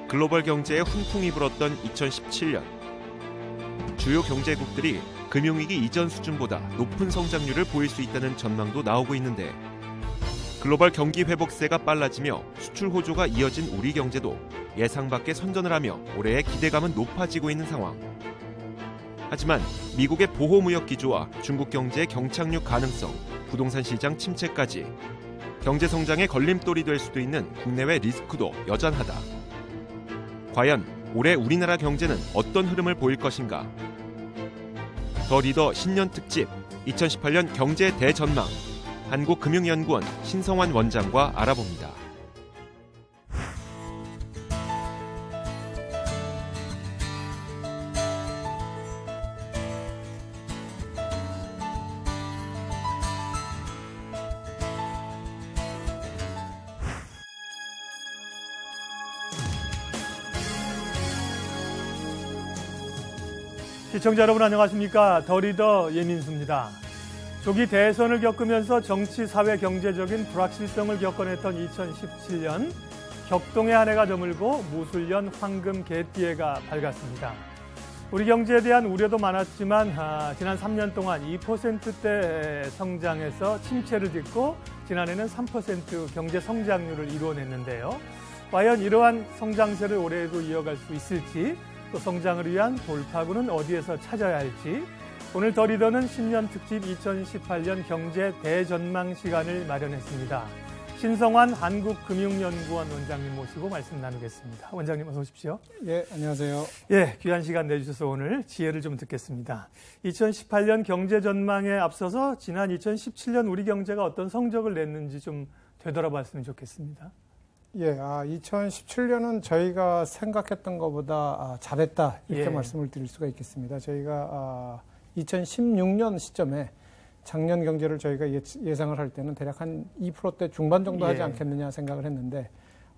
글로벌 경제에 훈풍이 불었던 2017년. 주요 경제국들이 금융위기 이전 수준보다 높은 성장률을 보일 수 있다는 전망도 나오고 있는데 글로벌 경기 회복세가 빨라지며 수출 호조가 이어진 우리 경제도 예상 밖의 선전을 하며 올해의 기대감은 높아지고 있는 상황. 하지만 미국의 보호무역 기조와 중국 경제의 경착륙 가능성, 부동산 시장 침체까지 경제 성장의 걸림돌이 될 수도 있는 국내외 리스크도 여전하다. 과연 올해 우리나라 경제는 어떤 흐름을 보일 것인가? 더 리더 신년 특집 2018년 경제 대전망 한국금융연구원 신성환 원장과 알아봅니다. 시청자 여러분 안녕하십니까? 더 리더 예민수입니다. 조기 대선을 겪으면서 정치, 사회, 경제적인 불확실성을 겪어냈던 2017년 격동의 한 해가 저물고 무술년 황금 개띠해가 밝았습니다. 우리 경제에 대한 우려도 많았지만 지난 3년 동안 2%대 성장에서 침체를 딛고 지난해는 3% 경제 성장률을 이루어냈는데요. 과연 이러한 성장세를 올해에도 이어갈 수 있을지, 또 성장을 위한 돌파구는 어디에서 찾아야 할지, 오늘 더 리더는 신년 특집 2018년 경제 대전망 시간을 마련했습니다. 신성환 한국금융연구원 원장님 모시고 말씀 나누겠습니다. 원장님 어서 오십시오. 예, 안녕하세요. 예, 귀한 시간 내주셔서 오늘 지혜를 좀 듣겠습니다. 2018년 경제 전망에 앞서서 지난 2017년 우리 경제가 어떤 성적을 냈는지 좀 되돌아봤으면 좋겠습니다. 예, 2017년은 저희가 생각했던 것보다 잘했다 이렇게 말씀을 드릴 수가 있겠습니다. 저희가 2016년 시점에 작년 경제를 저희가 예상을 할 때는 대략 한 2%대 중반 정도 하지 않겠느냐 생각을 했는데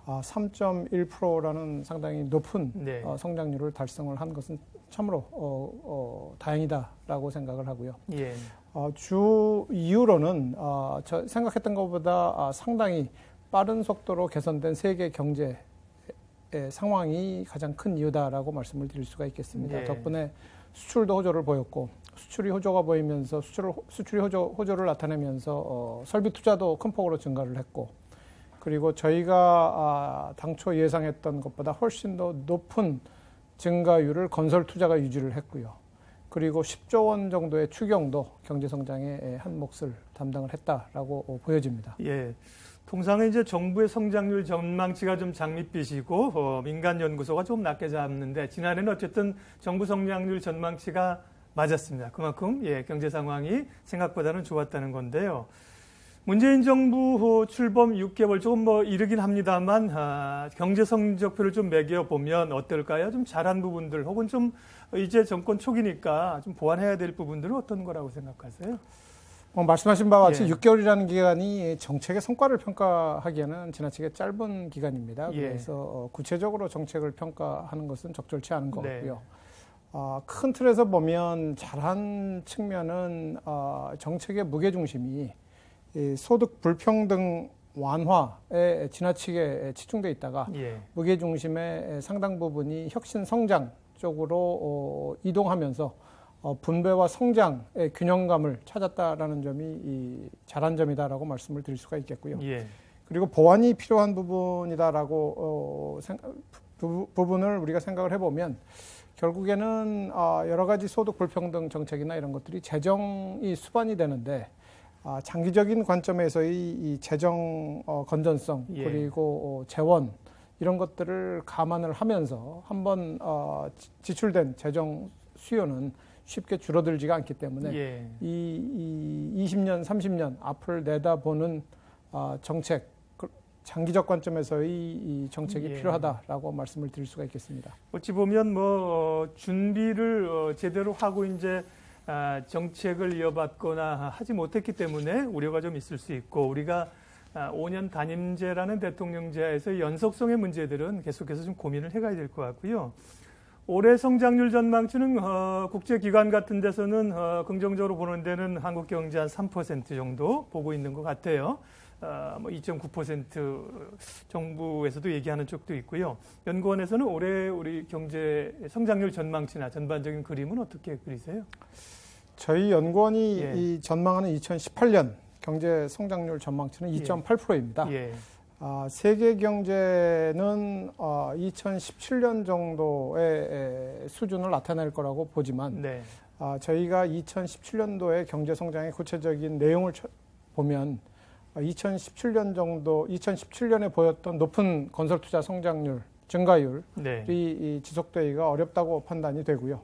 3.1%라는 상당히 높은 성장률을 달성을 한 것은 참으로 다행이다라고 생각을 하고요. 주 이후로는 저 생각했던 것보다 상당히 빠른 속도로 개선된 세계 경제의 상황이 가장 큰 이유다라고 말씀을 드릴 수가 있겠습니다. 덕분에 수출도 호조를 보였고, 수출이 호조가 보이면서 수출이 호조를 나타내면서 설비 투자도 큰 폭으로 증가를 했고, 그리고 저희가 당초 예상했던 것보다 훨씬 더 높은 증가율을 건설 투자가 유지를 했고요. 그리고 10조 원 정도의 추경도 경제 성장에 한 몫을 담당을 했다라고 보여집니다. 예. 통상은 이제 정부의 성장률 전망치가 좀 장밋빛이고 민간 연구소가 좀 낮게 잡는데 지난해는 어쨌든 정부 성장률 전망치가 맞았습니다. 그만큼 경제 상황이 생각보다는 좋았다는 건데요. 문재인 정부 출범 6개월 조금 이르긴 합니다만 경제 성적표를 좀 매겨 보면 어떨까요? 좀 잘한 부분들 혹은 좀 이제 정권 초기니까 좀 보완해야 될 부분들은 어떤 거라고 생각하세요? 말씀하신 바와 같이 6개월이라는 기간이 정책의 성과를 평가하기에는 지나치게 짧은 기간입니다. 그래서 구체적으로 정책을 평가하는 것은 적절치 않은 것 같고요. 큰 틀에서 보면 잘한 측면은 정책의 무게중심이 소득 불평등 완화에 지나치게 치중돼 있다가 무게중심의 상당 부분이 혁신 성장 쪽으로 이동하면서 분배와 성장의 균형감을 찾았다라는 점이 잘한 점이다라고 말씀을 드릴 수가 있겠고요. 그리고 보완이 필요한 부분이다라고 부분을 우리가 생각을 해보면 결국에는 여러 가지 소득 불평등 정책이나 이런 것들이 재정이 수반이 되는데 장기적인 관점에서의 이 재정 건전성 그리고 재원 이런 것들을 감안을 하면서 한번 지출된 재정 수요는 쉽게 줄어들지가 않기 때문에 이 20년, 30년 앞을 내다보는 정책, 장기적 관점에서의 이 정책이 필요하다라고 말씀을 드릴 수가 있겠습니다. 어찌 보면 준비를 제대로 하고 이제 정책을 이어받거나 하지 못했기 때문에 우려가 좀 있을 수 있고 우리가 5년 단임제라는 대통령제에서 연속성의 문제들은 계속해서 좀 고민을 해가야 될 것 같고요. 올해 성장률 전망치는 국제기관 같은 데서는 긍정적으로 보는 데는 한국 경제 한 3% 정도 보고 있는 것 같아요. 뭐 2.9% 정부에서도 얘기하는 쪽도 있고요. 연구원에서는 올해 우리 경제 성장률 전망치나 전반적인 그림은 어떻게 그리세요? 저희 연구원이 이 전망하는 2018년 경제 성장률 전망치는 2.8%입니다. 세계 경제는 2017년 정도의 수준을 나타낼 거라고 보지만 저희가 2017년도의 경제 성장의 구체적인 내용을 보면 2017년에 보였던 높은 건설 투자 성장률 증가율이 지속되기가 어렵다고 판단이 되고요.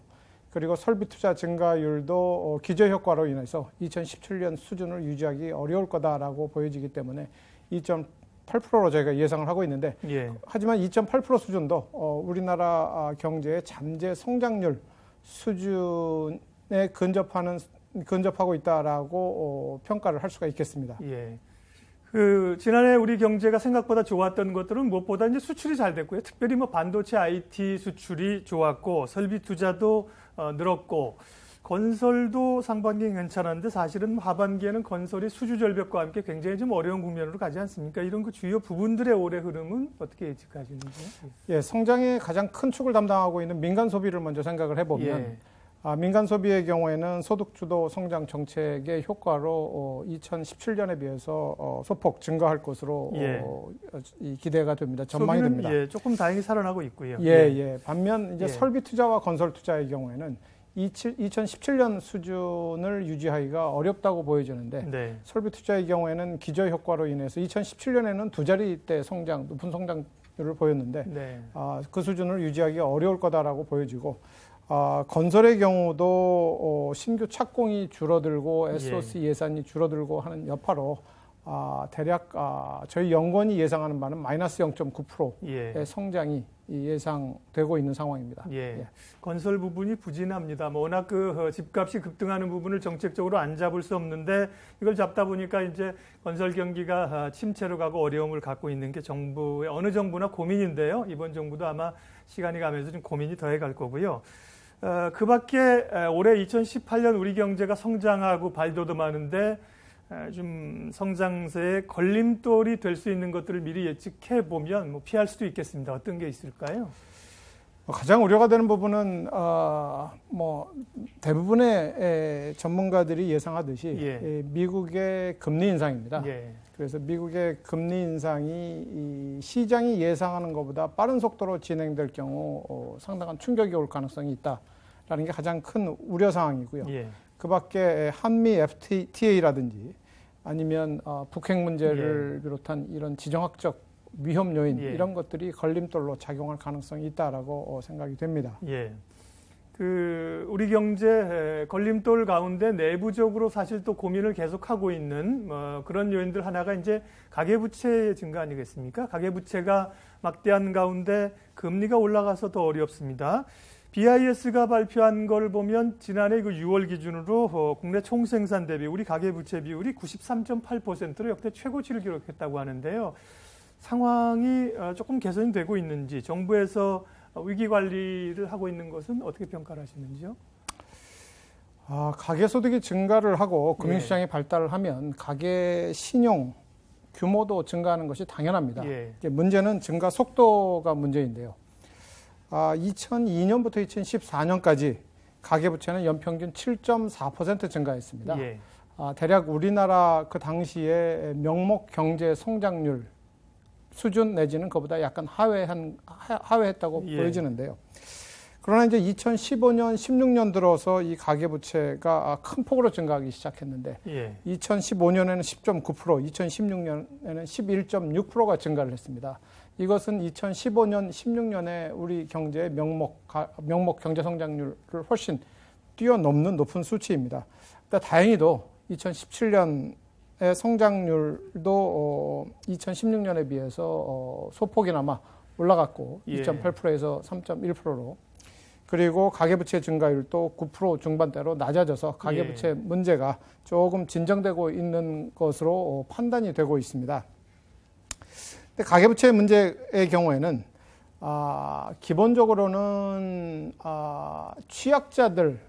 그리고 설비 투자 증가율도 기저 효과로 인해서 2017년 수준을 유지하기 어려울 거다라고 보여지기 때문에 2.8%로 저희가 예상을 하고 있는데 하지만 2.8% 수준도 우리나라 경제의 잠재 성장률 수준에 근접하고 있다라고 평가를 할 수가 있겠습니다. 지난해 우리 경제가 생각보다 좋았던 것들은 무엇보다 이제 수출이 잘 됐고요. 특별히 뭐 반도체 IT 수출이 좋았고 설비 투자도 늘었고 건설도 상반기에 괜찮았는데 사실은 하반기에는 건설이 수주 절벽과 함께 굉장히 좀 어려운 국면으로 가지 않습니까? 이런 그 주요 부분들의 올해 흐름은 어떻게 예측하시는지요? 성장의 가장 큰 축을 담당하고 있는 민간 소비를 먼저 생각을 해보면 민간 소비의 경우에는 소득주도 성장 정책의 효과로 2017년에 비해서 소폭 증가할 것으로 기대가 됩니다. 전망이 됩니다. 조금 다행히 살아나고 있고요. 반면 이제 설비 투자와 건설 투자의 경우에는 2017년 수준을 유지하기가 어렵다고 보여지는데 설비 투자의 경우에는 기저 효과로 인해서 2017년에는 두 자리대 높은 성장률을 보였는데 그 수준을 유지하기가 어려울 거다라고 보여지고 건설의 경우도 신규 착공이 줄어들고 SOC 예산이 줄어들고 하는 여파로 대략 저희 연구원이 예상하는 바는 마이너스 0.9%의 성장이 예상되고 있는 상황입니다. 건설 부분이 부진합니다. 워낙 그 집값이 급등하는 부분을 정책적으로 안 잡을 수 없는데 이걸 잡다 보니까 이제 건설 경기가 침체로 가고 어려움을 갖고 있는 게 정부의 어느 정부나 고민인데요. 이번 정부도 아마 시간이 가면서 좀 고민이 더해갈 거고요. 그 밖에 올해 2018년 우리 경제가 성장하고 발돋움하는데 좀 성장세의 걸림돌이 될 수 있는 것들을 미리 예측해 보면 뭐 피할 수도 있겠습니다. 어떤 게 있을까요? 가장 우려가 되는 부분은 대부분의 전문가들이 예상하듯이 미국의 금리 인상입니다. 그래서 미국의 금리 인상이 시장이 예상하는 것보다 빠른 속도로 진행될 경우 상당한 충격이 올 가능성이 있다라는 게 가장 큰 우려 사항이고요. 그 밖에 한미 FTA라든지 아니면 북핵 문제를 비롯한 이런 지정학적 위험 요인 이런 것들이 걸림돌로 작용할 가능성이 있다라고 생각이 됩니다. 우리 경제 걸림돌 가운데 내부적으로 사실 또 고민을 계속하고 있는 그런 요인들 하나가 이제 가계부채 증가 아니겠습니까? 가계부채가 막대한 가운데 금리가 올라가서 더 어렵습니다. BIS가 발표한 걸 보면 지난해 6월 기준으로 국내 총생산 대비 우리 가계부채 비율이 93.8%로 역대 최고치를 기록했다고 하는데요. 상황이 조금 개선이 되고 있는지 정부에서 위기 관리를 하고 있는 것은 어떻게 평가를 하시는지요? 가계소득이 증가를 하고 금융시장이 발달을 하면 가계 신용 규모도 증가하는 것이 당연합니다. 문제는 증가 속도가 문제인데요. 2002년부터 2014년까지 가계부채는 연평균 7.4% 증가했습니다. 대략 우리나라 그 당시에 명목 경제 성장률 수준 내지는 그보다 약간 하회했다고 보여지는데요. 그러나 이제 2015년, 16년 들어서 이 가계부채가 큰 폭으로 증가하기 시작했는데 2015년에는 10.9%, 2016년에는 11.6%가 증가를 했습니다. 이것은 2015년, 16년에 우리 경제의 명목 경제 성장률을 훨씬 뛰어넘는 높은 수치입니다. 다행히도 2017년의 성장률도 2016년에 비해서 소폭이나마 올라갔고 2.8%에서 3.1%로 그리고 가계부채 증가율도 9% 중반대로 낮아져서 가계부채 문제가 조금 진정되고 있는 것으로 판단이 되고 있습니다. 가계부채 문제의 경우에는 기본적으로는 취약자들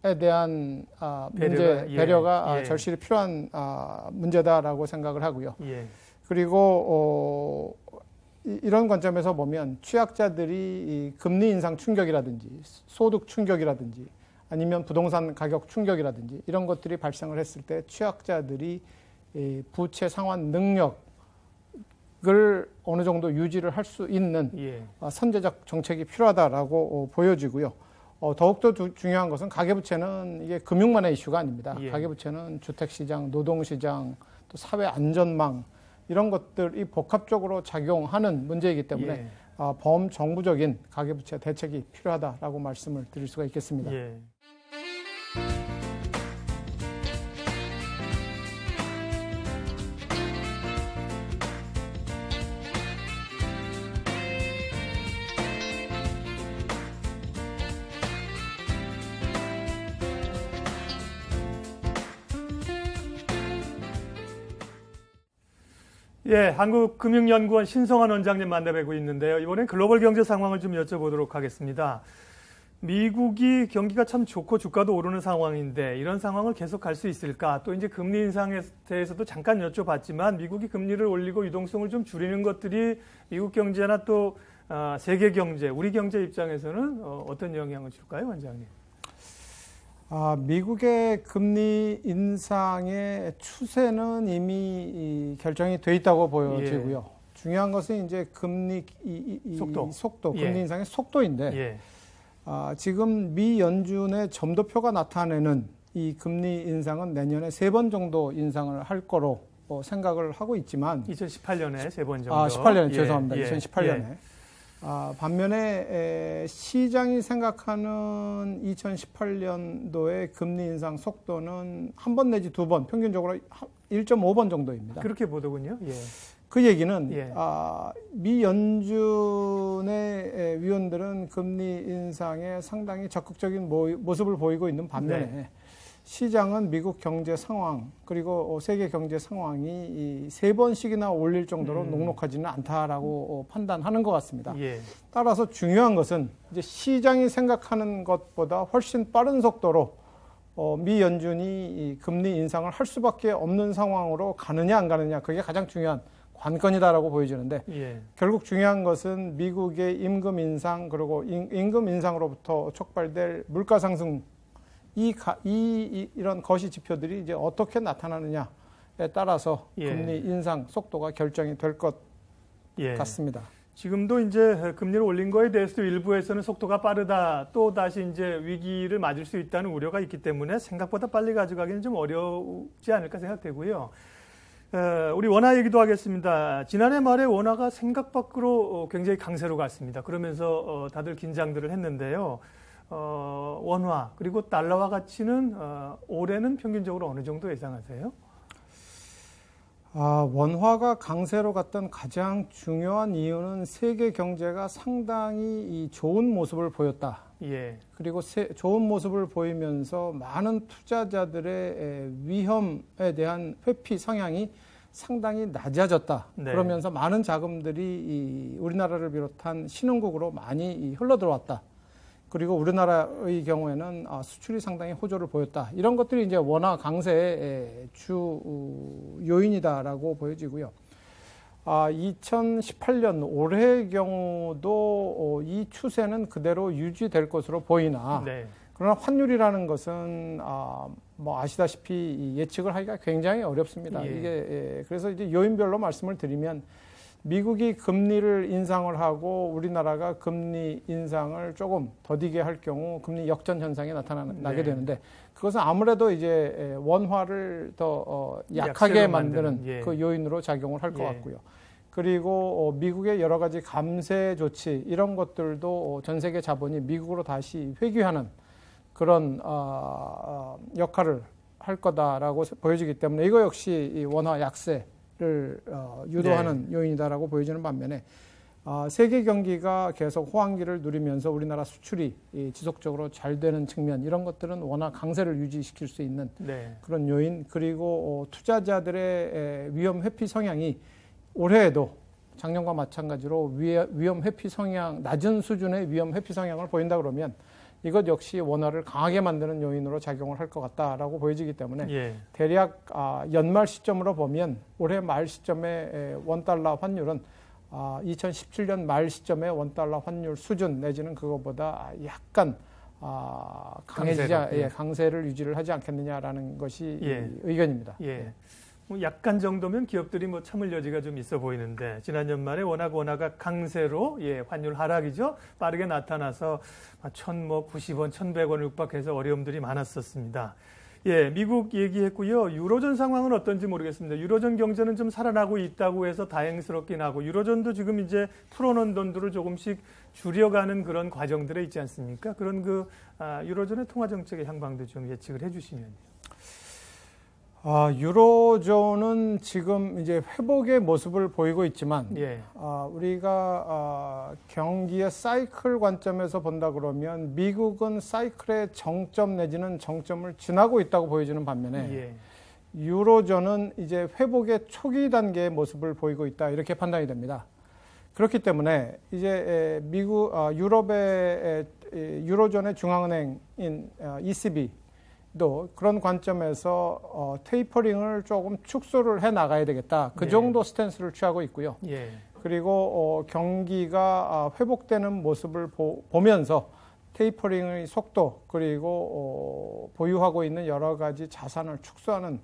대한 배려가 예. 절실히 필요한 문제다라고 생각을 하고요. 예. 그리고 이런 관점에서 보면 취약자들이 이 금리 인상 충격이라든지 소득 충격이라든지 아니면 부동산 가격 충격이라든지 이런 것들이 발생을 했을 때 취약자들이 이 부채 상환 능력을 어느 정도 유지를 할 수 있는 예. 선제적 정책이 필요하다라고 보여지고요. 더욱더 중요한 것은 가계부채는 이게 금융만의 이슈가 아닙니다. 예. 가계부채는 주택시장, 노동시장, 또 사회 안전망 이런 것들이 복합적으로 작용하는 문제이기 때문에 예. 범정부적인 가계부채 대책이 필요하다라고 말씀을 드릴 수가 있겠습니다. 예. 예, 한국금융연구원 신성환 원장님 만나뵈고 있는데요. 이번엔 글로벌 경제 상황을 좀 여쭤보도록 하겠습니다. 미국이 경기가 참 좋고 주가도 오르는 상황인데 이런 상황을 계속 갈 수 있을까? 또 이제 금리 인상에 대해서도 잠깐 여쭤봤지만 미국이 금리를 올리고 유동성을 좀 줄이는 것들이 미국 경제나 또 세계 경제, 우리 경제 입장에서는 어떤 영향을 줄까요, 원장님? 미국의 금리 인상의 추세는 이미 결정이 돼 있다고 보여지고요. 예. 중요한 것은 이제 금리 속도, 금리 예. 인상의 속도인데 예. 지금 미 연준의 점도표가 나타내는 이 금리 인상은 내년에 3번 정도 인상을 할 거로 생각을 하고 있지만 2018년에 3번 정도. 18년에 예. 죄송합니다. 예. 2018년에. 예. 반면에 시장이 생각하는 2018년도의 금리 인상 속도는 한 번 내지 2번, 평균적으로 1.5번 정도입니다. 그렇게 보더군요. 예. 그 얘기는 예. 미 연준의 위원들은 금리 인상에 상당히 적극적인 모습을 보이고 있는 반면에 네. 시장은 미국 경제 상황 그리고 세계 경제 상황이 3번씩이나 올릴 정도로 녹록하지는 않다라고 판단하는 것 같습니다. 예. 따라서 중요한 것은 이제 시장이 생각하는 것보다 훨씬 빠른 속도로 미 연준이 이 금리 인상을 할 수밖에 없는 상황으로 가느냐 안 가느냐 그게 가장 중요한 관건이다라고 보여지는데 예. 결국 중요한 것은 미국의 임금 인상 그리고 임금 인상으로부터 촉발될 물가 상승 이런 거시 지표들이 이제 어떻게 나타나느냐에 따라서 예. 금리 인상 속도가 결정이 될 것 예. 같습니다. 지금도 이제 금리를 올린 거에 대해서도 일부에서는 속도가 빠르다, 또 다시 이제 위기를 맞을 수 있다는 우려가 있기 때문에 생각보다 빨리 가져가기는 좀 어렵지 않을까 생각되고요. 우리 원화 얘기도 하겠습니다. 지난해 말에 원화가 생각 밖으로 굉장히 강세로 갔습니다. 그러면서 다들 긴장들을 했는데요. 원화 그리고 달러화 가치는 올해는 평균적으로 어느 정도 예상하세요? 원화가 강세로 갔던 가장 중요한 이유는 세계 경제가 상당히 좋은 모습을 보였다. 예. 그리고 좋은 모습을 보이면서 많은 투자자들의 위험에 대한 회피 성향이 상당히 낮아졌다. 네. 그러면서 많은 자금들이 우리나라를 비롯한 신흥국으로 많이 흘러들어왔다. 그리고 우리나라의 경우에는 수출이 상당히 호조를 보였다. 이런 것들이 이제 원화 강세의 주 요인이다라고 보여지고요. 2018년 올해의 경우도 이 추세는 그대로 유지될 것으로 보이나 네. 그러나 환율이라는 것은 뭐 아시다시피 예측을 하기가 굉장히 어렵습니다. 예. 이게 그래서 이제 요인별로 말씀을 드리면 미국이 금리를 인상을 하고 우리나라가 금리 인상을 조금 더디게 할 경우 금리 역전 현상이 나게 되는데 그것은 아무래도 이제 원화를 더 약하게 만드는 그 요인으로 작용을 할 것 같고요. 그리고 미국의 여러 가지 감세 조치 이런 것들도 전 세계 자본이 미국으로 다시 회귀하는 그런 역할을 할 거다라고 보여지기 때문에 이거 역시 이 원화 약세를 유도하는 요인이다라고 보여지는 반면에 세계 경기가 계속 호황기를 누리면서 우리나라 수출이 지속적으로 잘 되는 측면 이런 것들은 원화 강세를 유지시킬 수 있는 그런 요인 그리고 투자자들의 위험 회피 성향이 올해에도 작년과 마찬가지로 위험 회피 성향 낮은 수준의 위험 회피 성향을 보인다 그러면 이것 역시 원화를 강하게 만드는 요인으로 작용을 할 것 같다라고 보여지기 때문에 예. 대략 연말 시점으로 보면 올해 말 시점의 원달러 환율은 2017년 말 시점의 원달러 환율 수준 내지는 그것보다 약간 강세를 유지를 하지 않겠느냐라는 것이 예. 의견입니다. 예. 뭐 약간 정도면 기업들이 뭐 참을 여지가 좀 있어 보이는데 지난 연말에 워낙 원화가 강세로 환율 하락이죠. 빠르게 나타나서 1,090원, 1,100원을 육박해서 어려움들이 많았었습니다. 예, 미국 얘기했고요. 유로존 상황은 어떤지 모르겠습니다. 유로존 경제는 좀 살아나고 있다고 해서 다행스럽긴 하고 유로존도 지금 이제 풀어놓은 돈들을 조금씩 줄여가는 그런 과정들에 있지 않습니까? 그런 유로존의 통화 정책의 향방도 좀 예측을 해주시면요. 유로존은 지금 이제 회복의 모습을 보이고 있지만, 예. 우리가 경기의 사이클 관점에서 본다 그러면 미국은 사이클의 정점 내지는 정점을 지나고 있다고 보여지는 반면에 예. 유로존은 이제 회복의 초기 단계의 모습을 보이고 있다 이렇게 판단이 됩니다. 그렇기 때문에 이제 유럽의 유로존의 중앙은행인 ECB 도 그런 관점에서 테이퍼링을 조금 축소를 해 나가야 되겠다. 그 정도 스탠스를 취하고 있고요. 예. 그리고 경기가 회복되는 모습을 보면서 테이퍼링의 속도 그리고 보유하고 있는 여러 가지 자산을 축소하는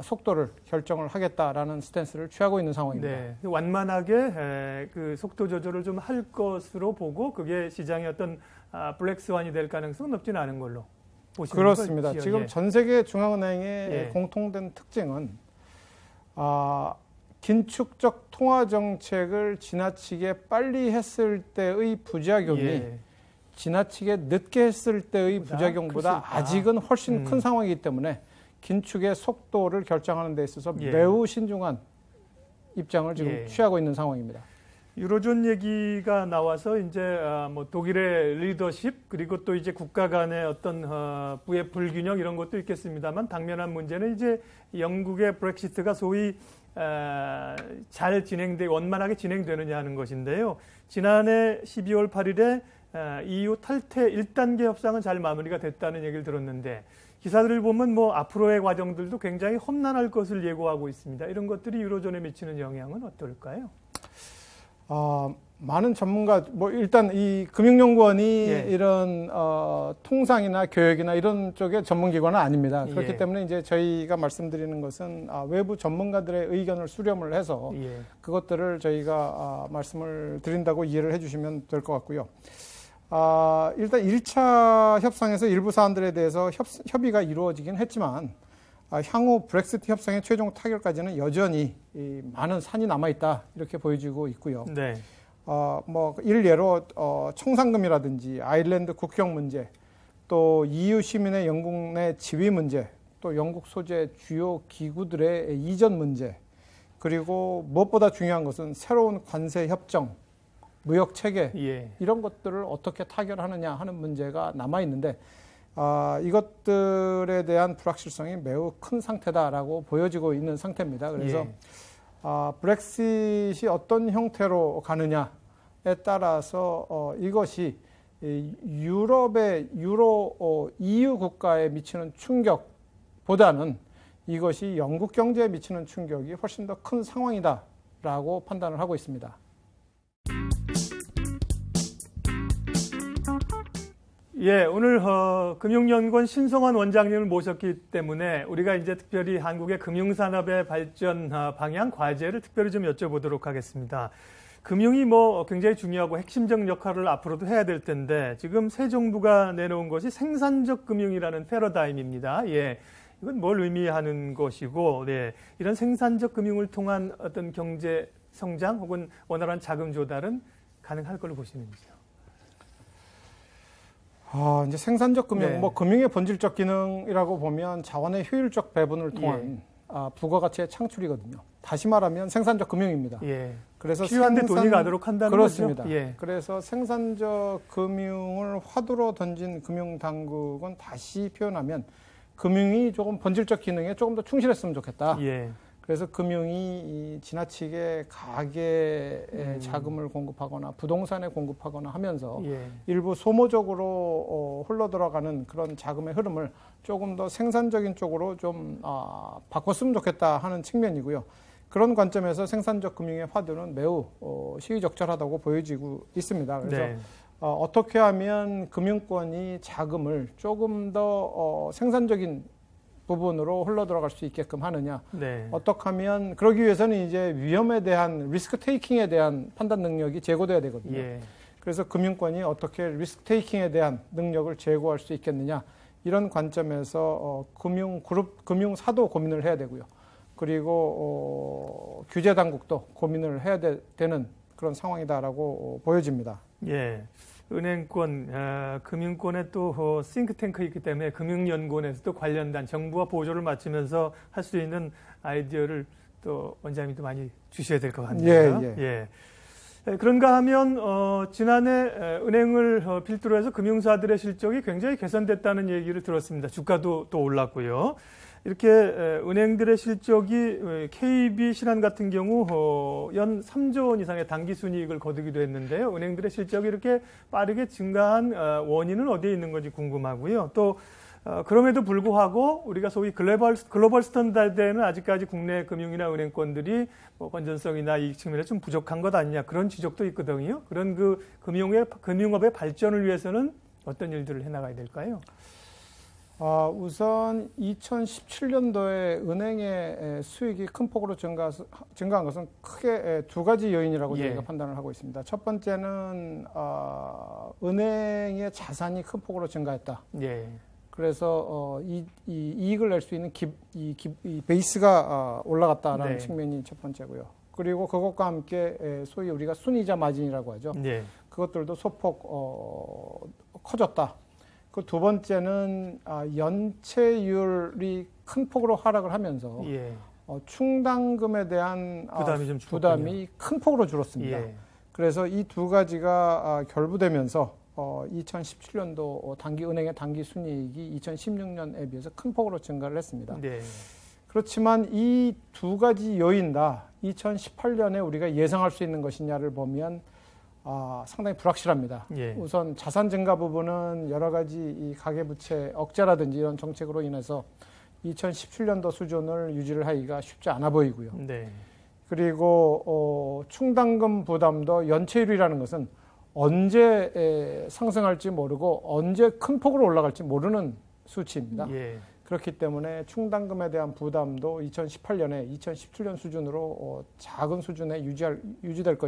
속도를 결정을 하겠다라는 스탠스를 취하고 있는 상황입니다. 네, 완만하게 그 속도 조절을 좀 할 것으로 보고 그게 시장의 어떤 블랙스완이 될 가능성은 높지는 않은 걸로. 그렇습니다. 거지요? 지금 예. 전 세계 중앙은행의 예. 공통된 특징은 긴축적 통화 정책을 지나치게 빨리 했을 때의 부작용이 예. 지나치게 늦게 했을 때의 부작용보다 아직은 훨씬 큰 상황이기 때문에 긴축의 속도를 결정하는 데 있어서 매우 신중한 입장을 지금 취하고 있는 상황입니다. 유로존 얘기가 나와서 이제 뭐 독일의 리더십 그리고 또 이제 국가 간의 어떤 부의 불균형 이런 것도 있겠습니다만 당면한 문제는 이제 영국의 브렉시트가 소위 잘 원만하게 진행되느냐 하는 것인데요. 지난해 12월 8일에 EU 탈퇴 1단계 협상은 잘 마무리가 됐다는 얘기를 들었는데 기사들을 보면 뭐 앞으로의 과정들도 굉장히 험난할 것을 예고하고 있습니다. 이런 것들이 유로존에 미치는 영향은 어떨까요? 많은 전문가, 일단 이 금융연구원이 이런, 통상이나 교육이나 이런 쪽의 전문기관은 아닙니다. 그렇기 때문에 이제 저희가 말씀드리는 것은, 외부 전문가들의 의견을 수렴을 해서 그것들을 저희가, 말씀을 드린다고 이해를 해 주시면 될 것 같고요. 일단 1차 협상에서 일부 사안들에 대해서 협의가 이루어지긴 했지만, 향후 브렉시트 협상의 최종 타결까지는 여전히 많은 산이 남아있다 이렇게 보여지고 있고요. 네. 일례로 청산금이라든지 아일랜드 국경 문제, 또 EU 시민의 영국 내 지위 문제, 또 영국 소재 주요 기구들의 이전 문제, 그리고 무엇보다 중요한 것은 새로운 관세 협정, 무역 체계 이런 것들을 어떻게 타결하느냐 하는 문제가 남아 있는데. 이것들에 대한 불확실성이 매우 큰 상태다라고 보여지고 있는 상태입니다. 그래서 브렉시트이 어떤 형태로 가느냐에 따라서 이것이 유럽의 EU 국가에 미치는 충격보다는 이것이 영국 경제에 미치는 충격이 훨씬 더 큰 상황이다라고 판단을 하고 있습니다. 예, 오늘 금융연구원 신성환 원장님을 모셨기 때문에 우리가 이제 특별히 한국의 금융산업의 발전 방향, 과제를 특별히 좀 여쭤보도록 하겠습니다. 금융이 굉장히 중요하고 핵심적 역할을 앞으로도 해야 될 텐데 지금 새 정부가 내놓은 것이 생산적 금융이라는 패러다임입니다. 예, 이건 뭘 의미하는 것이고, 이런 생산적 금융을 통한 어떤 경제 성장 혹은 원활한 자금 조달은 가능할 걸로 보시는지요? 이제 생산적 금융, 금융의 본질적 기능이라고 보면 자원의 효율적 배분을 통한 부가가치의 창출이거든요. 다시 말하면 생산적 금융입니다. 그래서 필요한데 돈이 가도록 한다는 그렇습니다. 거죠? 그래서 생산적 금융을 화두로 던진 금융당국은 다시 표현하면 금융이 조금 본질적 기능에 조금 더 충실했으면 좋겠다. 그래서 금융이 지나치게 가계에 자금을 공급하거나 부동산에 공급하거나 하면서 일부 소모적으로 흘러들어가는 그런 자금의 흐름을 조금 더 생산적인 쪽으로 좀 바꿨으면 좋겠다 하는 측면이고요. 그런 관점에서 생산적 금융의 화두는 매우 시의적절하다고 보여지고 있습니다. 그래서 어떻게 하면 금융권이 자금을 조금 더 생산적인 부분으로 흘러들어갈 수 있게끔 하느냐. 어떻게 하면 그러기 위해서는 이제 위험에 대한 리스크 테이킹에 대한 판단 능력이 제고돼야 되거든요. 그래서 금융권이 어떻게 리스크 테이킹에 대한 능력을 제고할 수 있겠느냐. 이런 관점에서 금융사도 고민을 해야 되고요. 그리고 규제 당국도 고민을 해야 되는 그런 상황이다라고 보여집니다. 은행권, 금융권에 또 싱크탱크 있기 때문에 금융연구원에서도 관련된 정부와 보조를 맞추면서 할 수 있는 아이디어를 또 원장님도 많이 주셔야 될 것 같네요. 그런가 하면 지난해 은행을 필두로 해서 금융사들의 실적이 굉장히 개선됐다는 얘기를 들었습니다. 주가도 또 올랐고요. 이렇게 은행들의 실적이 KB 신한 같은 경우 연 3조 원 이상의 당기순이익을 거두기도 했는데요. 은행들의 실적이 이렇게 빠르게 증가한 원인은 어디에 있는 건지 궁금하고요. 또 그럼에도 불구하고 우리가 소위 글로벌 스탠다드에는 아직까지 국내 금융이나 은행권들이 건전성이나 이익 측면에 좀 부족한 것 아니냐 그런 지적도 있거든요. 그런 그 금융업의 발전을 위해서는 어떤 일들을 해나가야 될까요? 우선 2017년도에 은행의 수익이 큰 폭으로 증가한 것은 크게 두 가지 요인이라고 저희가 판단을 하고 있습니다. 첫 번째는 은행의 자산이 큰 폭으로 증가했다. 그래서 이 이익을 낼 수 있는 이 베이스가 올라갔다라는 측면이 첫 번째고요. 그리고 그것과 함께 소위 우리가 순이자 마진이라고 하죠. 그것들도 소폭 커졌다. 그 두 번째는 연체율이 큰 폭으로 하락을 하면서 충당금에 대한 부담이 큰 폭으로 줄었습니다. 그래서 이 두 가지가 결부되면서 2017년도 은행의 단기 순이익이 2016년에 비해서 큰 폭으로 증가를 했습니다. 그렇지만 이 두 가지 요인 다 2018년에 우리가 예상할 수 있는 것이냐를 보면 상당히 불확실합니다. 우선 자산 증가 부분은 여러 가지 이 가계부채 억제라든지 이런 정책으로 인해서 2017년도 수준을 유지를 하기가 쉽지 않아 보이고요. 그리고 충당금 부담도 연체율이라는 것은 언제 상승할지 모르고 언제 큰 폭으로 올라갈지 모르는 수치입니다. 그렇기 때문에 충당금에 대한 부담도 2018년에 2017년 수준으로 작은 수준에 유지될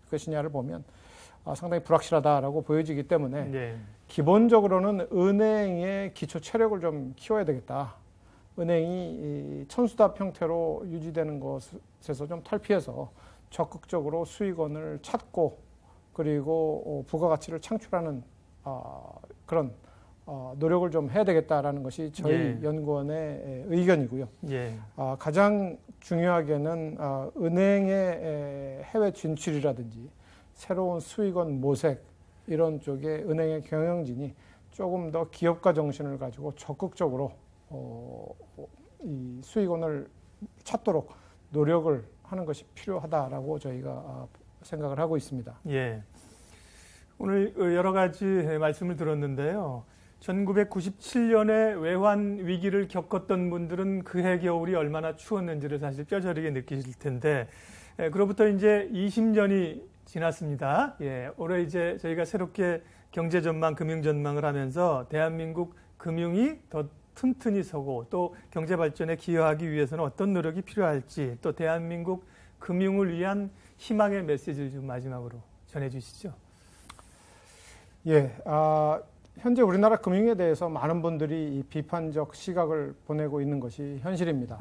것이냐를 보면 상당히 불확실하다라고 보여지기 때문에 기본적으로는 은행의 기초 체력을 좀 키워야 되겠다. 은행이 천수답 형태로 유지되는 것에서 좀 탈피해서 적극적으로 수익원을 찾고 그리고 부가가치를 창출하는 그런 노력을 좀 해야 되겠다라는 것이 저희 연구원의 의견이고요. 가장 중요하게는 은행의 해외 진출이라든지 새로운 수익원 모색 이런 쪽에 은행의 경영진이 조금 더 기업가 정신을 가지고 적극적으로 이 수익원을 찾도록 노력을 하는 것이 필요하다라고 저희가 생각을 하고 있습니다. 오늘 여러 가지 말씀을 들었는데요. 1997년에 외환 위기를 겪었던 분들은 그해 겨울이 얼마나 추웠는지를 사실 뼈저리게 느끼실 텐데, 그로부터 이제 20년이 지났습니다. 올해 이제 저희가 새롭게 경제 전망, 금융 전망을 하면서 대한민국 금융이 더 튼튼히 서고 또 경제 발전에 기여하기 위해서는 어떤 노력이 필요할지 또 대한민국 금융을 위한 희망의 메시지를 좀 마지막으로 전해주시죠. 현재 우리나라 금융에 대해서 많은 분들이 이 비판적 시각을 보내고 있는 것이 현실입니다.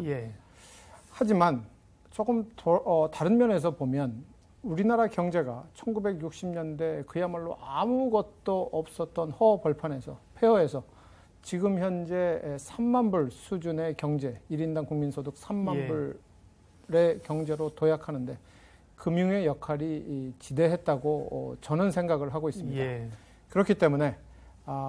하지만 조금 다른 면에서 보면 우리나라 경제가 1960년대 그야말로 아무것도 없었던 허허벌판에서 폐허에서 지금 현재 3만 불 수준의 경제, 1인당 국민소득 3만 불의 경제로 도약하는데 금융의 역할이 지대했다고 저는 생각을 하고 있습니다. 그렇기 때문에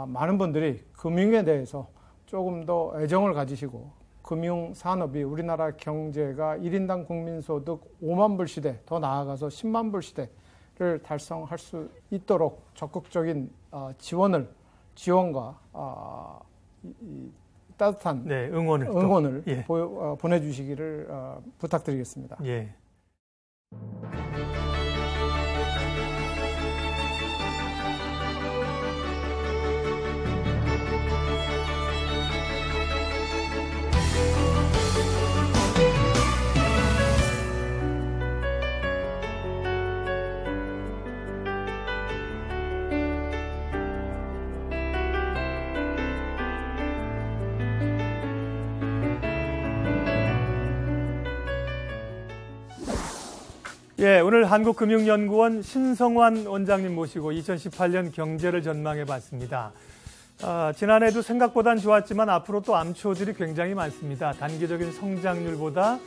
많은 분들이 금융에 대해서 조금 더 애정을 가지시고 금융 산업이 우리나라 경제가 1인당 국민소득 5만 불 시대, 더 나아가서 10만 불 시대를 달성할 수 있도록 적극적인 지원과 따뜻한 응원을 예. 보내주시기를 부탁드리겠습니다. 예. 예, 오늘 한국금융연구원 신성환 원장님 모시고 2018년 경제를 전망해 봤습니다. 지난해도 생각보단 좋았지만 앞으로 또 암초들이 굉장히 많습니다. 단기적인 성장률보다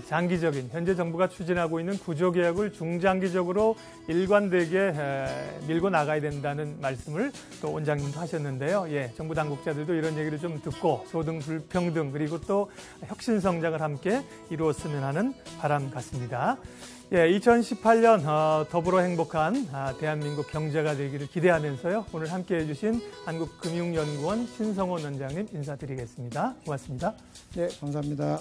장기적인 현재 정부가 추진하고 있는 구조개혁을 중장기적으로 일관되게 밀고 나가야 된다는 말씀을 또 원장님도 하셨는데요. 예, 정부 당국자들도 이런 얘기를 좀 듣고 소등 불평등 그리고 또 혁신 성장을 함께 이루었으면 하는 바람 같습니다. 예, 2018년 더불어 행복한 대한민국 경제가 되기를 기대하면서요. 오늘 함께해 주신 한국금융연구원 신성환 원장님 인사드리겠습니다. 고맙습니다. 네, 감사합니다.